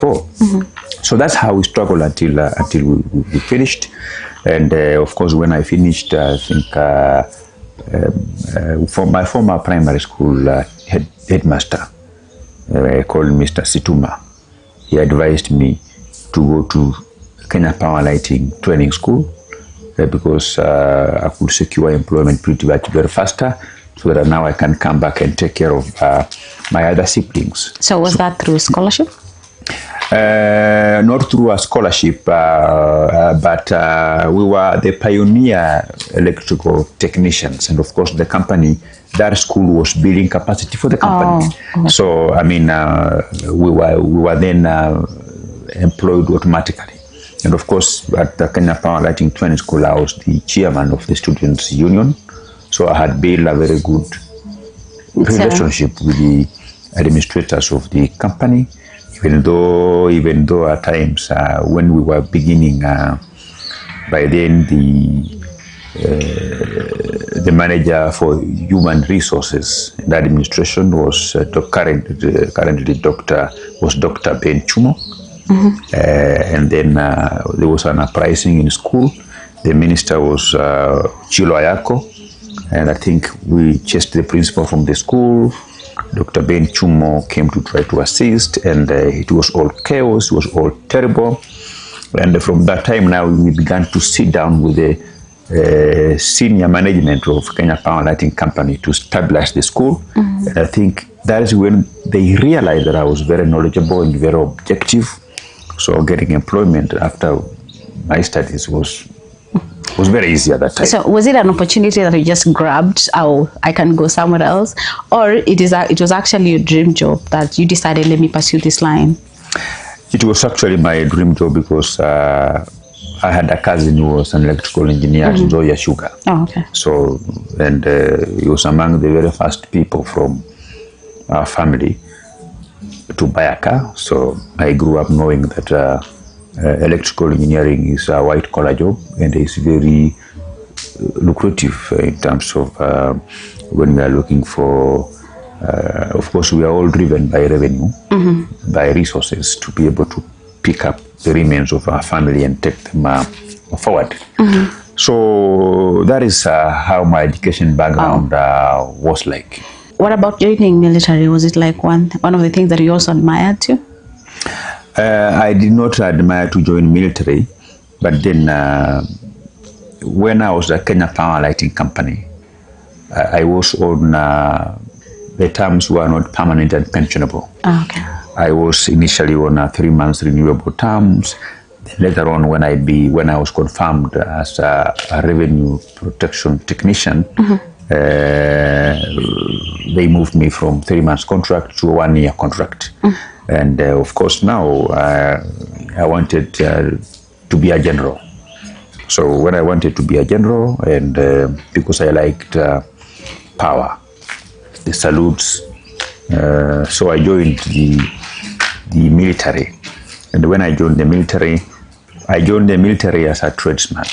for. So that's how we struggled until we finished. And of course, when I finished, I think from my former primary school headmaster called Mr. Situma, he advised me to go to Kenya Power Lighting Training School because I could secure employment pretty much very faster, so that now I can come back and take care of my other siblings. So was that through scholarship? Not through a scholarship, but we were the pioneer electrical technicians, and of course the company, that school was building capacity for the company. Oh, okay. So I mean, we were then employed automatically. And of course, at the Kenya Power Lighting Training School, I was the chairman of the students' union. So I had built a very good relationship with the administrators of the company. Even though at times when we were beginning, by then the manager for human resources in the administration was currently Dr. Ben Chumo. And then there was an uprising in school. The minister was Chilo Ayako, and I think we chased the principal from the school. Dr. Ben Chumo came to try to assist, and it was all chaos, it was all terrible. And from that time now, we began to sit down with the senior management of Kenya Power Lighting Company to stabilize the school. And I think that is when they realized that I was very knowledgeable and very objective. So getting employment after my studies was very easy at that time. So was it an opportunity that you just grabbed, oh, I can go somewhere else? Or it was actually a dream job that you decided, let me pursue this line? It was actually my dream job because I had a cousin who was an electrical engineer at Zoya Sugar. Oh, okay. So, and he was among the very first people from our family to buy a car. So I grew up knowing that electrical engineering is a white collar job, and it's very lucrative in terms of when we are looking for, of course, we are all driven by revenue, by resources to be able to pick up the remains of our family and take them forward. So that is how my education background was like. What about joining military? Was it like one of the things that you also admired too? I did not admire to join military, but then when I was at Kenya Power Lighting Company, I was on the terms were not permanent and pensionable. Oh, okay. I was initially on 3 months renewable terms. Later on, when I was confirmed as a revenue protection technician, they moved me from 3 months contract to a 1 year contract. And of course now I wanted to be a general. So when I wanted to be a general, and because I liked power, the salutes, so I joined the military. And when I joined the military as a tradesman.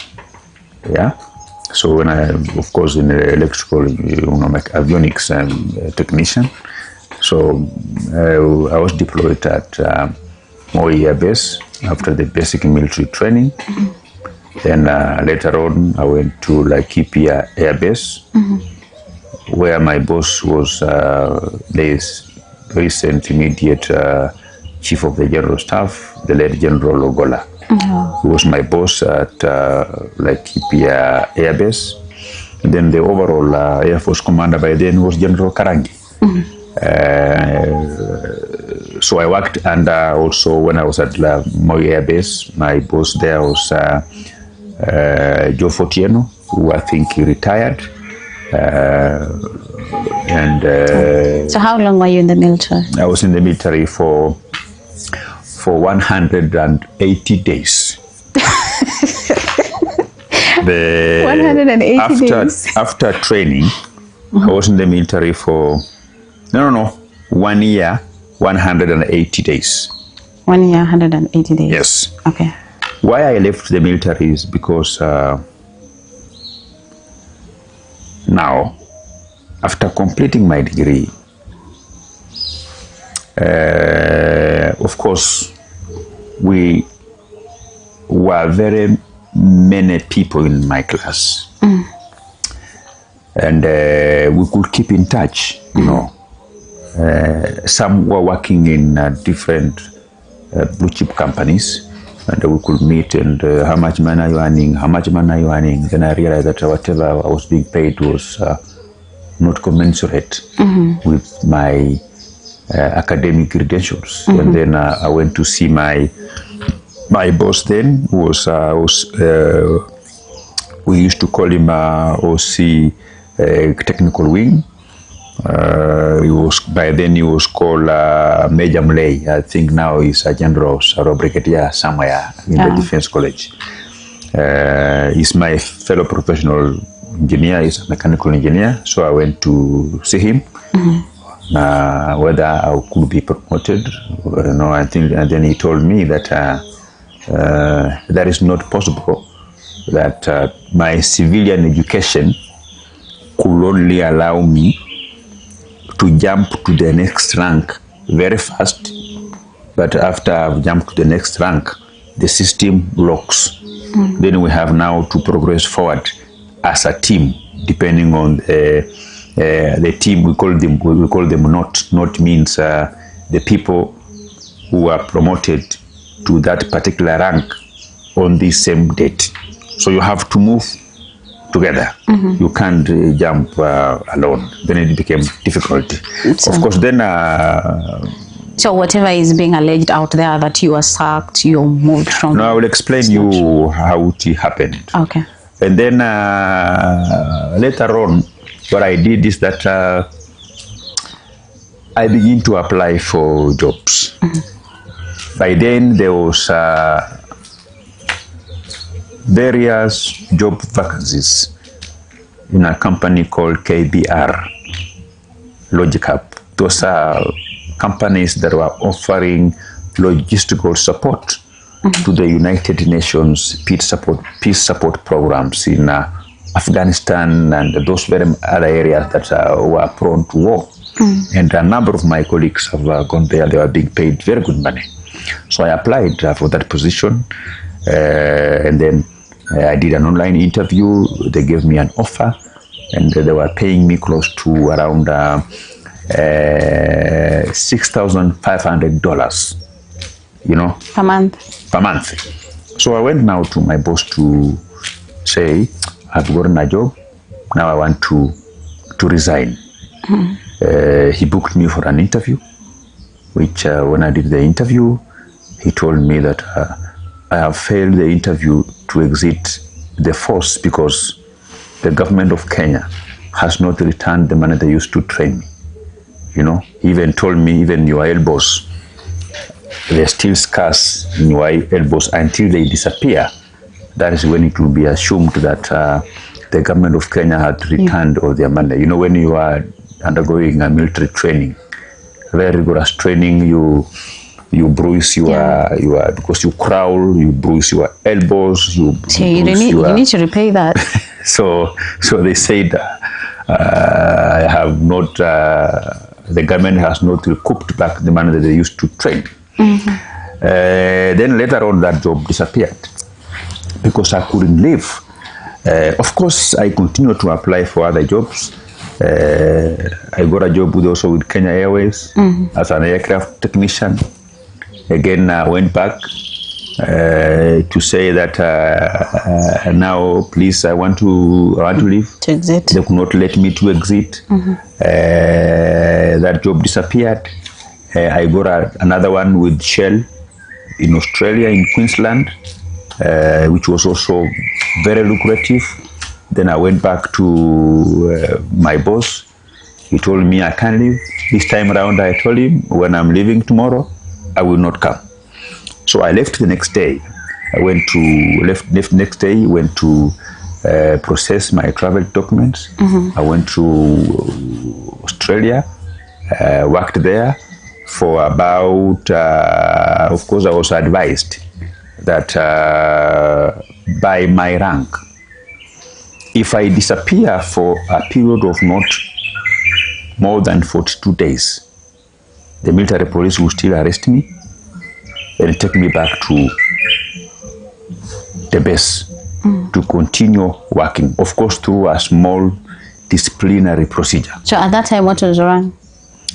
Yeah. So when I, of course, in the electrical, like avionics technician. So I was deployed at Moi Air Base after the basic military training. Then later on, I went to Laikipia Air Base, where my boss was the recent immediate chief of the general staff, the late General Ogola. Who was my boss at Laikipia Air Base. And then the overall Air Force commander by then was General Karangi. So I worked under also when I was at Moi Air Base, my boss there was Joe Fortieno, who I think he retired. So how long were you in the military? I was in the military for 180 days. 180 days. After training, I was in the military for 1 year, 180 days. 1 year, 180 days. Yes. Okay. Why I left the military is because now, after completing my degree, of course, we were very many people in my class. And we could keep in touch, you know. Some were working in different blue chip companies, and we could meet and how much money are you earning, how much money are you earning? Then I realized that whatever I was being paid was not commensurate with my academic credentials. And then I went to see my boss then, who was we used to call him OC technical wing. By then he was called Major Mulay. I think now he's a general or a brigadier somewhere in the Defense College. He's my fellow professional engineer. He's a mechanical engineer. So I went to see him, whether I could be promoted. I think, and then he told me that that is not possible. That my civilian education could only allow me to jump to the next rank very fast, but after I've jumped to the next rank, the system locks. Then we have now to progress forward as a team, depending on the team. We call them not. Not means the people who are promoted to that particular rank on the same date. So you have to move together. You can't jump alone. Then it became difficult. Of course, then... so whatever is being alleged out there that you were sacked, you moved from... No, I will explain you how it happened. Okay. And then later on, what I did is that I began to apply for jobs. By then, there was... various job vacancies in a company called KBR Logic. Those are companies that were offering logistical support to the United Nations peace support programs in Afghanistan and those very other areas that were prone to war. And a number of my colleagues have gone there. They were being paid very good money. So I applied for that position, and then I did an online interview. They gave me an offer, and they were paying me close to around $6,500, per month. Per month. So I went now to my boss to say, I've gotten a job. Now I want to resign. He booked me for an interview, which when I did the interview, he told me that I have failed the interview to exit the force because the government of Kenya has not returned the money they used to train me. He even told me, even your elbows, they're still scarce in your elbows until they disappear. That is when it will be assumed that the government of Kenya had returned all their money. When you are undergoing a military training, very rigorous training, you bruise your because you crawl, you bruise your elbows, you need to repay that. So they said I have not the government has not recouped back the money that they used to train. Then later on that job disappeared because I couldn't live. Of course I continued to apply for other jobs. I got a job also with Kenya Airways as an aircraft technician. Again, I went back to say that now, please, I want to leave. To exit. They could not let me to exit. That job disappeared. I got another one with Shell in Australia, in Queensland, which was also very lucrative. Then I went back to my boss. He told me I can't leave. This time around, I told him when I'm leaving tomorrow, I will not come. So I left the next day. I went to process my travel documents. I went to Australia, worked there for about, of course I was advised that by my rank, if I disappear for a period of not more than 42 days, the military police will still arrest me and take me back to the base to continue working, of course, through a small disciplinary procedure. So at that time, what was your rank?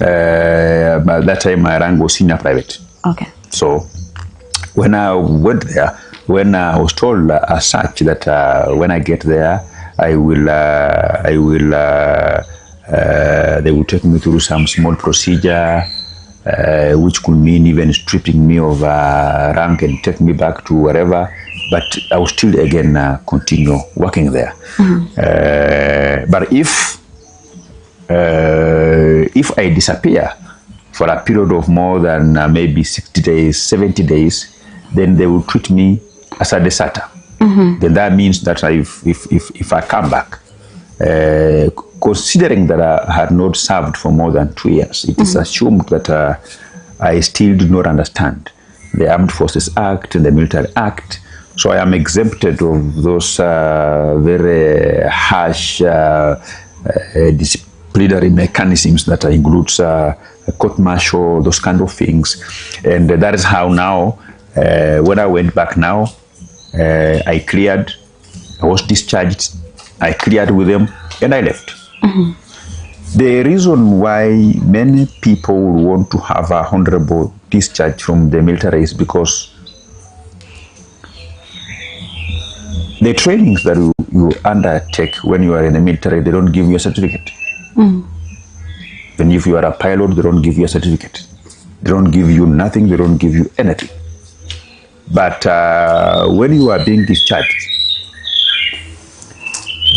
At that time, my rank was senior private. Okay. So when I went there, when I was told as such that when I get there, they will take me through some small procedure, which could mean even stripping me of rank and take me back to wherever. But I will still again continue working there. But if I disappear for a period of more than maybe 60 days, 70 days, then they will treat me as a deserter. Then that means that if I come back, considering that I had not served for more than 2 years, it is assumed that I still do not understand the Armed Forces Act and the Military Act. So I am exempted of those very harsh disciplinary mechanisms that includes court-martial, those kind of things. And that is how now, when I went back now, I cleared, I was discharged, I cleared with them, and I left. The reason why many people want to have a honorable discharge from the military is because the trainings that you undertake when you are in the military, they don't give you a certificate. And if you are a pilot, they don't give you a certificate. They don't give you nothing, they don't give you anything. But when you are being discharged,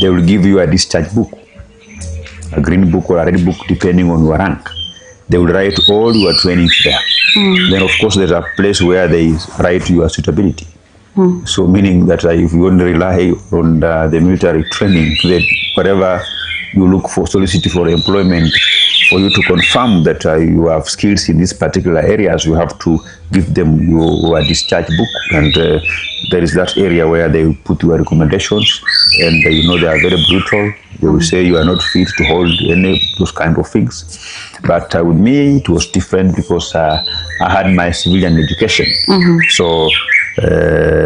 they will give you a discharge book, a green book or a red book, depending on your rank. They will write all your trainings there. Then, of course, there's a place where they write your suitability. So meaning that if you only rely on the military training, then whatever you look for, solicit for employment, for you to confirm that you have skills in these particular areas, you have to give them your discharge book. And there is that area where they put your recommendations, and they are very brutal. They will say you are not fit to hold any of those kind of things. But with me, it was different because I had my civilian education. So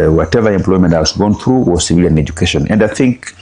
whatever employment I was going through was civilian education. And I think